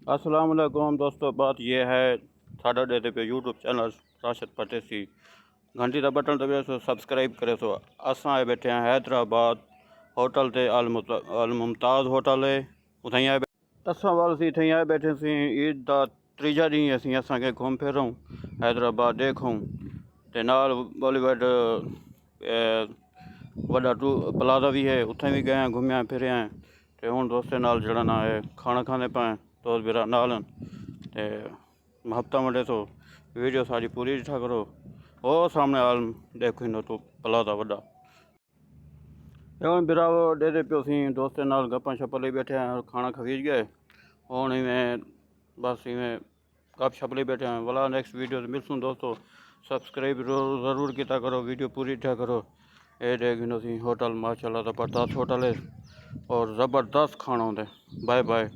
अस्सलाम वालेकुम दोस्तों। बात यह है साढ़ा डे पे यूट्यूब चैनल राशिद परदेसी घंटी का बटन दबे सो सब्सक्राइब करे सो। असां आए बैठे हैं हैदराबाद होटल ते अल मुमताज़ होटल है उथई आए दसा वाल सी इतनी आए बैठे सी। ईद का तीजा डी असी असांखे घूम फिरूं हैदराबाद देखूं ते नाल बॉलीवुड वड्डा टू प्लाजा भी है उत्थे भी गए घूमिया फिरिया ते हुण दोस्तें नाल जड़ना है खाना खाने पाए दोस्त मेरा नाल ते हफ्ता मंडे तो वीडियो सारी पूरी दिखा करो। वो सामने आल देखो इन तो प्लाजा वड्डा हुण बिरावो डेरे पियो सी दोस्तें नाल गप्पां शप्पां लई बैठे हैं खाना खवीज गए हुण इवें बस इवें गप शप लई बैठे हैं। वाला नेक्स्ट वीडियो मिलसूँ दोस्तों। सब्सक्राइब ज़रूर किया करो वीडियो पूरी देखा करो। ये देखो सी होटल माशाल्लाह ज़बरदस्त होटल है और ज़बरदस्त खाना होंगे। Bye bye.